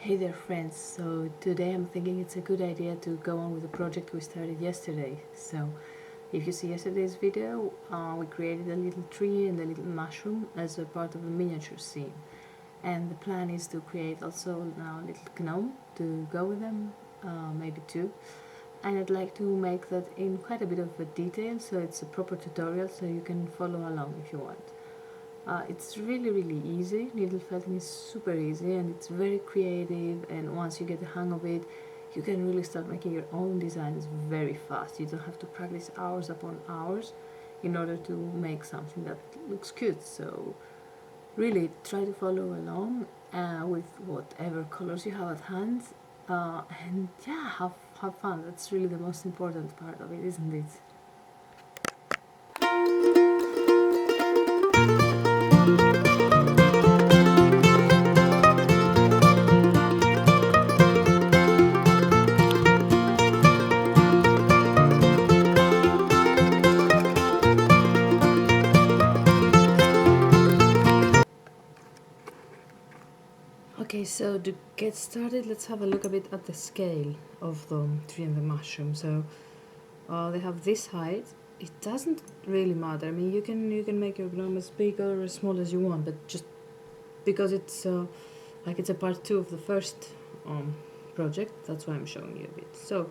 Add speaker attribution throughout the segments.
Speaker 1: Hey there friends, so today I'm thinking it's a good idea to go on with the project we started yesterday. So if you see yesterday's video, we created a little tree and a little mushroom as a part of a miniature scene. And the plan is to create also now a little gnome to go with them, maybe two. And I'd like to make that in quite a bit of a detail, so it's a proper tutorial so you can follow along if you want. It's really easy. Needle felting is super easy and it's very creative, and once you get the hang of it you can really start making your own designs very fast. You don't have to practice hours upon hours in order to make something that looks cute. So really try to follow along with whatever colors you have at hand, and yeah, have fun. That's really the most important part of it, isn't it? Okay, so to get started, let's have a look a bit at the scale of the tree and the mushroom. So they have this height. It doesn't really matter. I mean, you can make your gnome as big or as small as you want, but just because it's like it's a part 2 of the first project, that's why I'm showing you a bit. So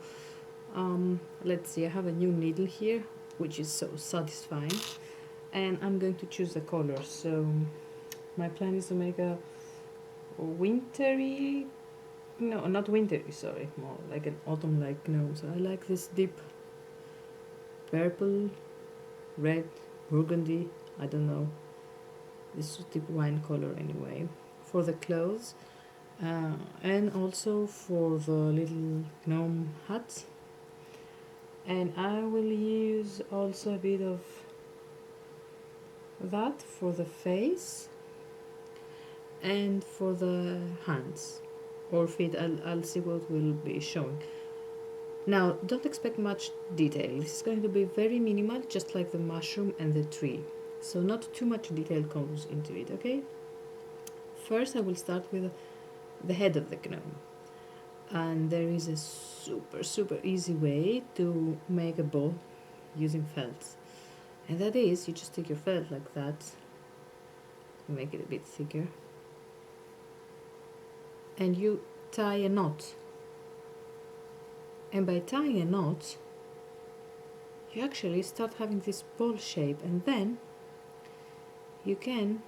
Speaker 1: let's see. I have a new needle here, which is so satisfying, and I'm going to choose the colors. So my plan is to make a wintry, no, not wintry, sorry, more like an autumn-like gnome. So I like this deep purple, red, burgundy, I don't know, this deep wine color anyway, for the clothes, and also for the little gnome hat. And I will use also a bit of that for the face and for the hands or feet. I'll see what will be shown. Now, don't expect much detail. This is going to be very minimal, just like the mushroom and the tree. So not too much detail goes into it, okay? First, I will start with the head of the gnome. And there is a super easy way to make a bow using felt. And that is, you just take your felt like that, you make it a bit thicker, and you tie a knot. And by tying a knot, you actually start having this ball shape, and then you can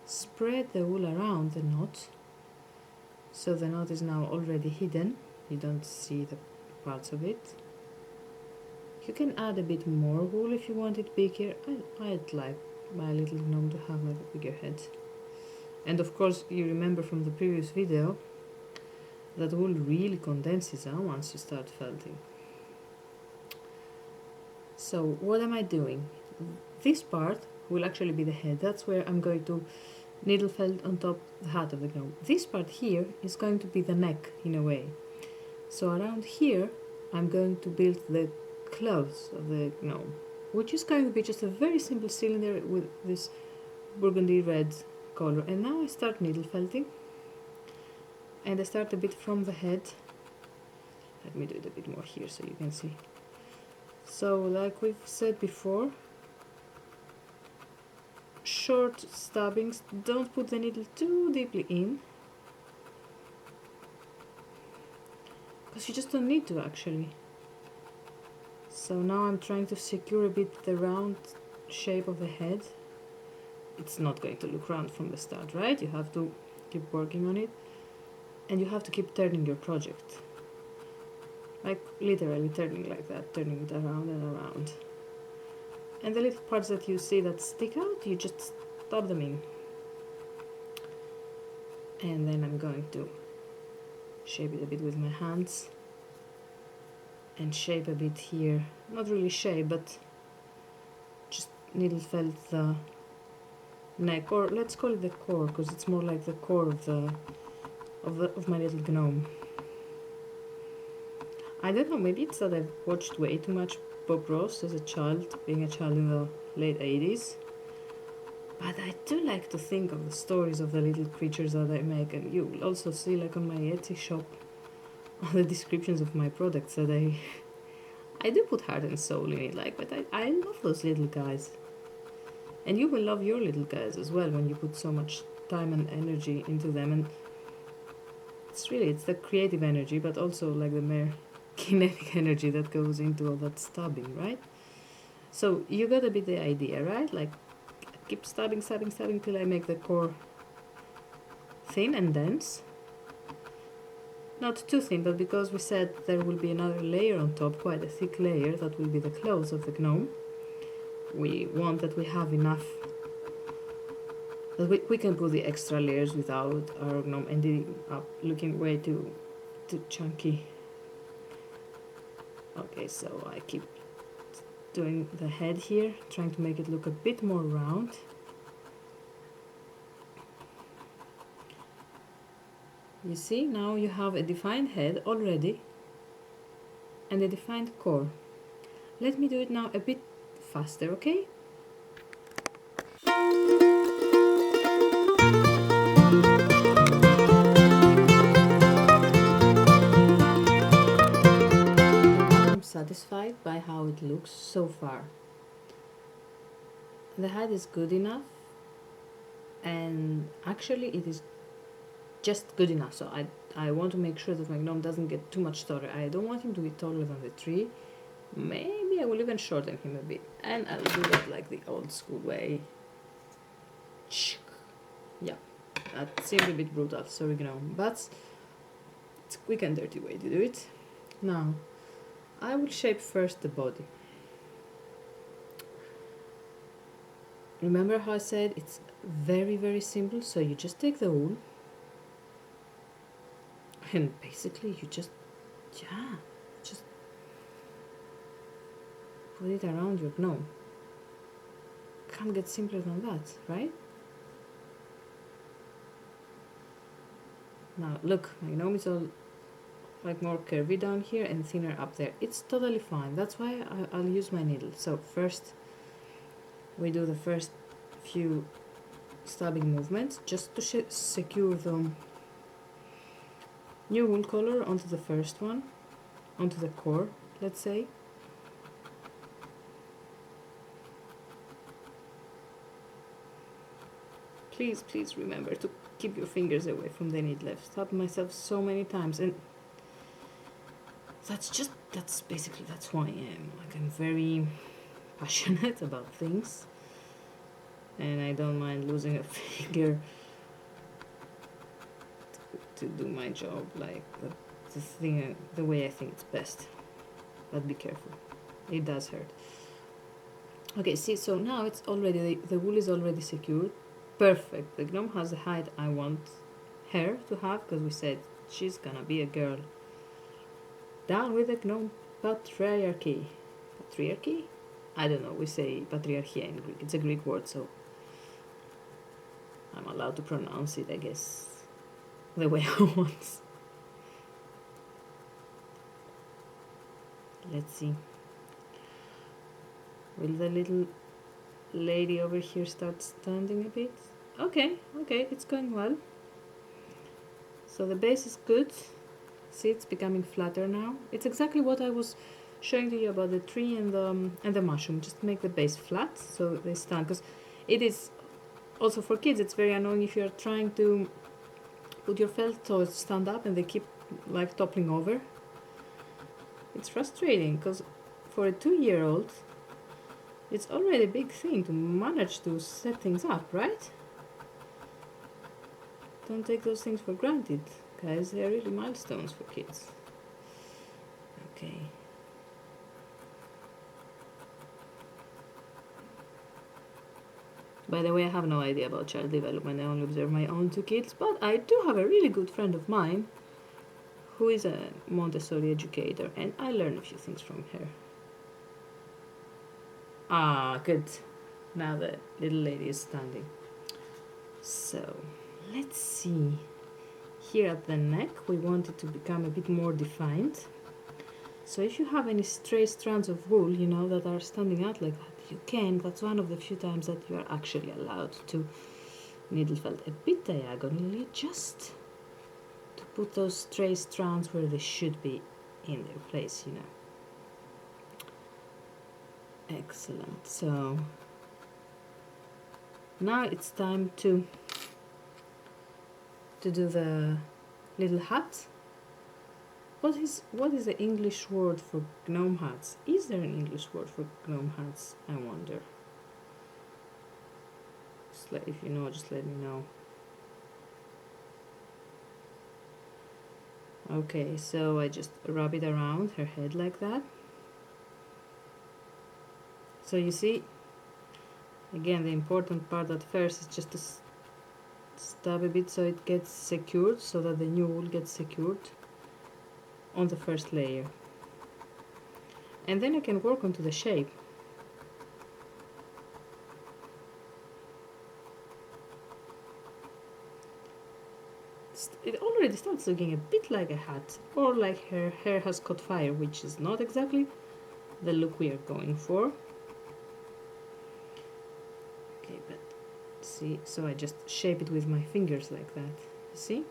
Speaker 1: spread the wool around the knot, so the knot is now already hidden. You don't see the parts of it. You can add a bit more wool if you want it bigger. I'd like my little gnome to have like a bigger head. And of course, you remember from the previous video that wool really condenses once you start felting. So what am I doing? This part will actually be the head. That's where I'm going to needle felt on top the hat of the gnome. This part here is going to be the neck in a way. So around here I'm going to build the clothes of the gnome, which is going to be just a very simple cylinder with this burgundy red color. And now I start needle felting, and I start a bit from the head. Let me do it a bit more here so you can see. So like we've said before, short stabbings. Don't put the needle too deeply in, because you just don't need to actually. So now I'm trying to secure a bit the round shape of the head. It's not going to look round from the start, right? You have to keep working on it, and you have to keep turning your project, like literally turning like that, turning it around and around. And the little parts that you see that stick out, you just stab them in. And then I'm going to shape it a bit with my hands, and shape a bit here. Not really shape, but just needle felt the neck, or let's call it the core, because it's more like the core of my little gnome. I don't know, maybe it's that I've watched way too much Bob Ross as a child, being a child in the late 80s. But I do like to think of the stories of the little creatures that I make, and you will also see, like on my Etsy shop, all the descriptions of my products that I do put heart and soul in it, like, but I love those little guys. And you will love your little guys as well when you put so much time and energy into them. And it's the creative energy, but also like the mere kinetic energy that goes into all that stabbing, right? So you got a bit the idea, right? Like, keep stabbing till I make the core thin and dense. Not too thin, but because we said there will be another layer on top, quite a thick layer, that will be the clothes of the gnome. We want that we have enough that we can put the extra layers without our gnome ending up looking way too chunky. Okay, so I keep doing the head here, trying to make it look a bit more round. You see, now you have a defined head already and a defined core. Let me do it now a bit faster, okay? I'm satisfied by how it looks so far. The head is good enough, and actually it is just good enough. So I want to make sure that my gnome doesn't get too much taller. I don't want him to be taller than the tree. Maybe I will even shorten him a bit, and I'll do that like the old school way. Yeah, that seemed a bit brutal, sorry gnome, but it's a quick and dirty way to do it. Now, I will shape first the body. Remember how I said it's very, very simple? So you just take the wool, and basically you just put it around your gnome. Can't get simpler than that, right? Now look, my gnome is all like more curvy down here and thinner up there. It's totally fine. That's why I'll use my needle. So first we do the first few stabbing movements just to secure the new wool color onto the first one, onto the core, let's say. Please remember to keep your fingers away from the needle. I've stabbed myself so many times, and that's who I am. Like, I'm very passionate about things, and I don't mind losing a finger to do my job, like the way I think it's best. But be careful, it does hurt. Okay, see, so now it's already, the wool is already secured. Perfect. The gnome has the height I want her to have, because we said she's gonna be a girl. Down with the gnome patriarchy. Patriarchy? I don't know, we say patriarchia in Greek. It's a Greek word, so I'm allowed to pronounce it, I guess, the way I want. Let's see. Will the little lady over here start standing a bit? Okay, it's going well. So the base is good. See, it's becoming flatter now. It's exactly what I was showing to you about the tree and the mushroom. Just make the base flat so they stand. Because it is also for kids, it's very annoying if you're trying to put your felt toys to stand up and they keep like toppling over. It's frustrating because for a 2-year-old, it's already a big thing to manage to set things up, right? Don't take those things for granted, guys. They're really milestones for kids. Okay. By the way, I have no idea about child development. I only observe my own 2 kids, but I do have a really good friend of mine who is a Montessori educator, and I learn a few things from her. Ah, good. Now the little lady is standing. So, let's see. Here at the neck, we want it to become a bit more defined. So if you have any stray strands of wool, you know, that are standing out like that, you can, that's one of the few times that you are actually allowed to needle felt a bit diagonally, just to put those stray strands where they should be in their place, you know. Excellent. So now it's time to do the little hat. What is the English word for gnome hats? Is there an English word for gnome hats? I wonder. If you know, just let me know. Okay, so I just rub it around her head like that. So you see, again, the important part at first is just to stab a bit so it gets secured, so that the new wool gets secured on the first layer. And then I can work onto the shape. It already starts looking a bit like a hat, or like her hair has caught fire, which is not exactly the look we are going for. Okay, but see, so I just shape it with my fingers like that. You see?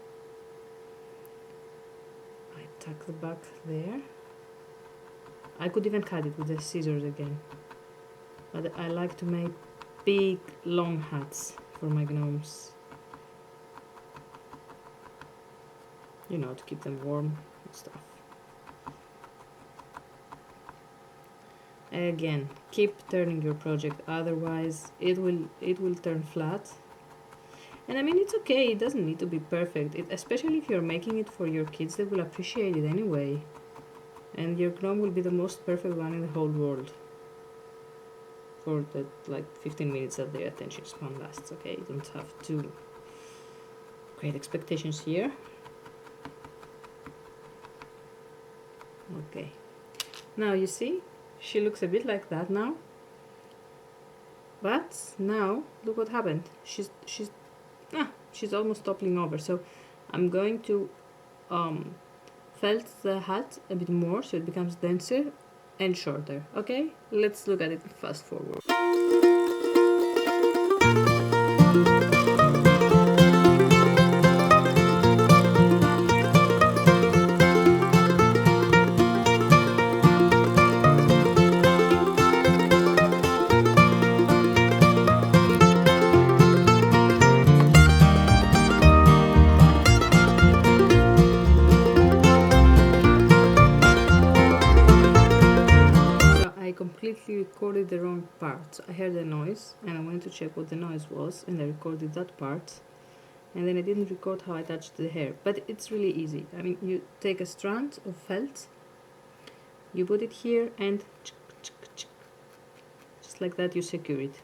Speaker 1: I tuck the back there. I could even cut it with the scissors again, but I like to make big long hats for my gnomes, you know, to keep them warm and stuff. Again, keep turning your project, otherwise it will turn flat. And I mean, it's okay, it doesn't need to be perfect, especially if you're making it for your kids. They will appreciate it anyway, and your gnome will be the most perfect one in the whole world for the like 15 minutes that their attention span lasts. Okay, you don't have too great expectations here. Okay, now you see, she looks a bit like that now, but now look what happened. She's almost toppling over. So I'm going to felt the hat a bit more so it becomes denser and shorter. Okay, let's look at it fast forward. Completely recorded the wrong part. I heard a noise and I wanted to check what the noise was, and I recorded that part, and then I didn't record how I touched the hair. But it's really easy. I mean, you take a strand of felt, you put it here, and just like that you secure it.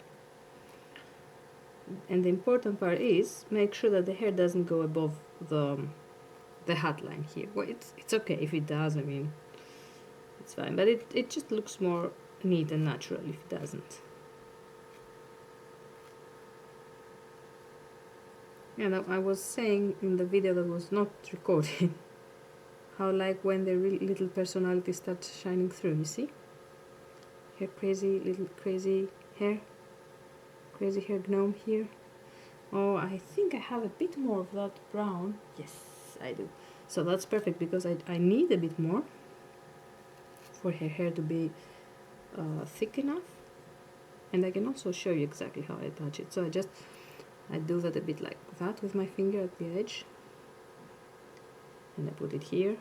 Speaker 1: And the important part is make sure that the hair doesn't go above the hat line here. Well, it's okay if it does. I mean, it's fine, but it just looks more neat and natural if it doesn't. And I was saying in the video that was not recorded how, like, when the real little personality starts shining through, you see? Her crazy hair gnome here. Oh, I think I have a bit more of that brown. Yes, I do. So that's perfect, because I need a bit more for her hair to be thick enough. And I can also show you exactly how I attach it. So I do that a bit like that with my finger at the edge, and I put it here,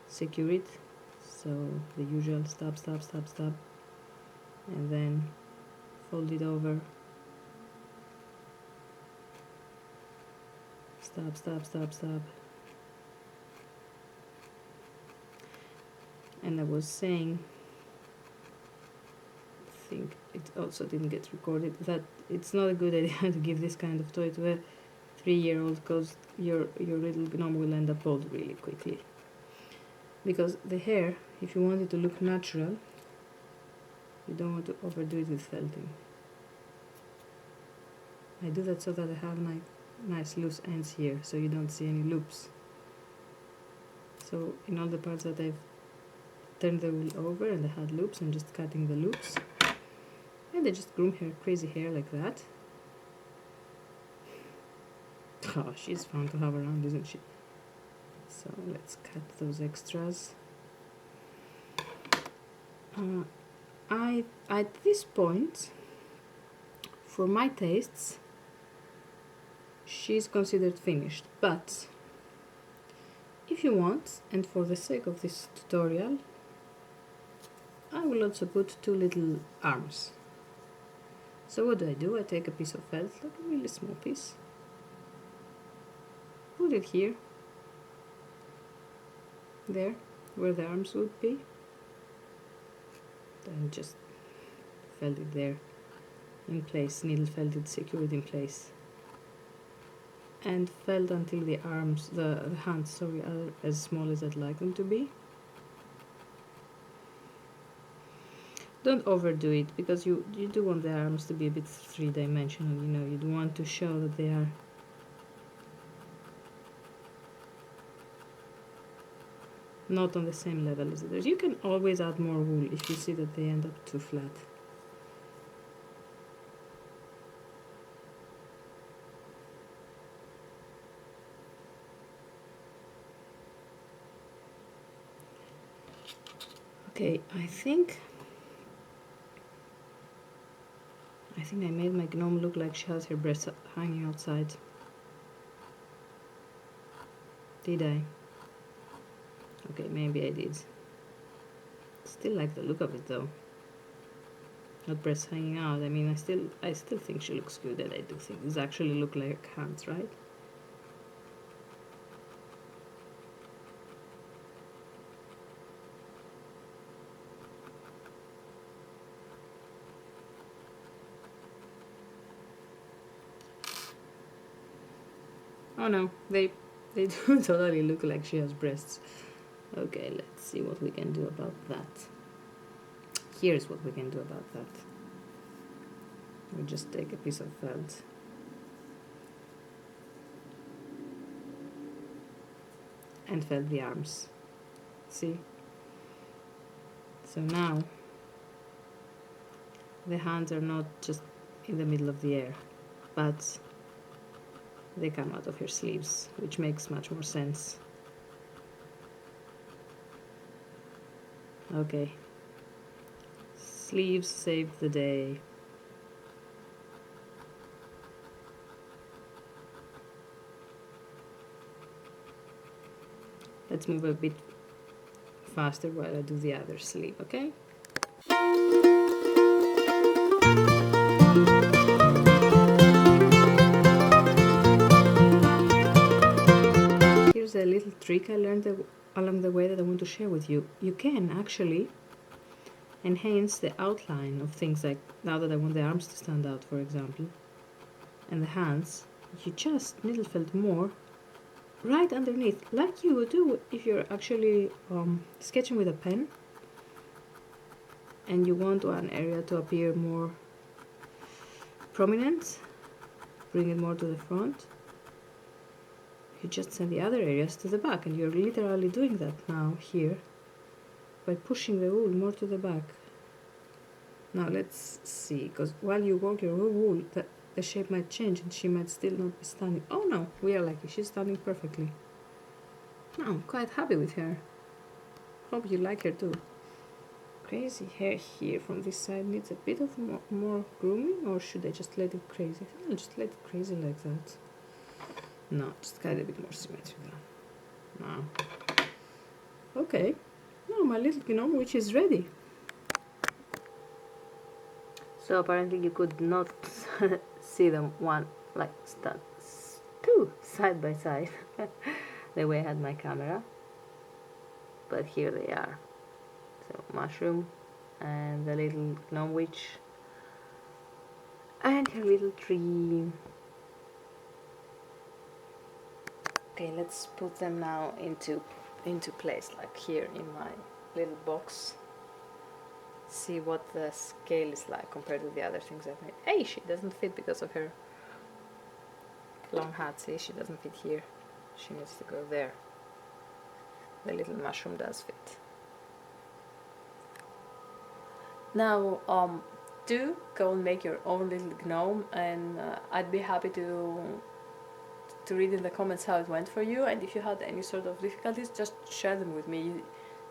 Speaker 1: secure it, so the usual stab, and then fold it over, stab. And I was saying, I think it also didn't get recorded, that it's not a good idea to give this kind of toy to a 3-year-old, because your little gnome will end up bald really quickly. Because the hair, if you want it to look natural, you don't want to overdo it with felting. I do that so that I have nice loose ends here, so you don't see any loops. So in all the parts that I've turn the wool over and they had loops. I'm just cutting the loops. And they just groom her crazy hair like that. Oh, she's fun to have around, isn't she? So let's cut those extras. At this point, for my tastes, she's considered finished, but if you want, and for the sake of this tutorial, I will also put 2 little arms. So what do? I take a piece of felt, like a really small piece, put it here, there, where the arms would be, then just felt it there, in place, needle felted, secured in place, and felt until the arms, the hands, sorry, are as small as I'd like them to be. Don't overdo it, because you do want the arms to be a bit 3-dimensional, you know, you do want to show that they are not on the same level as others. You can always add more wool if you see that they end up too flat. Okay, I think I made my gnome look like she has her breasts hanging outside. Did I? Okay, maybe I did. Still like the look of it though. Not breasts hanging out. I mean, I still think she looks good, and I do think these actually look like hands, right? Oh no, they do totally look like she has breasts. Okay, let's see what we can do about that. Here's what we can do about that. We just take a piece of felt and felt the arms. See? So now the hands are not just in the middle of the air, but they come out of her sleeves, which makes much more sense. Okay. Sleeves saved the day. Let's move a bit faster while I do the other sleeve, okay? Here's a little trick I learned along the way that I want to share with you. You can actually enhance the outline of things, like now that I want the arms to stand out, for example, and the hands. You just needle felt more right underneath, like you would do if you're actually sketching with a pen and you want one area to appear more prominent, bring it more to the front. You just send the other areas to the back, and you're literally doing that now here by pushing the wool more to the back. Now let's see, because while you work your wool, the shape might change and she might still not be standing. Oh no, we are lucky, she's standing perfectly. No, I'm quite happy with her. Hope you like her too. Crazy hair here from this side needs a bit of more grooming, or should I just let it crazy? I think I'll just let it crazy like that. No, just cut it a bit more symmetrical. Now. Okay, now my little gnome witch is ready. So apparently you could not see them two side by side the way I had my camera, but here they are. So mushroom and the little gnome witch and her little tree. Okay, let's put them now into place, like here in my little box. See what the scale is like compared to the other things I've made. Hey, she doesn't fit because of her long hat. See, she doesn't fit here. She needs to go there. The little mushroom does fit. Now, do go and make your own little gnome, and I'd be happy to read in the comments how it went for you, and if you had any sort of difficulties, just share them with me.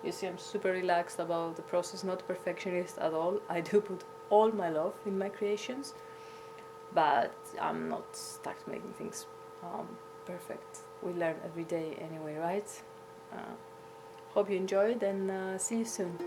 Speaker 1: You see, I'm super relaxed about the process, not a perfectionist at all. I do put all my love in my creations, but I'm not stuck to making things perfect. We learn every day anyway, right? Hope you enjoyed, and see you soon.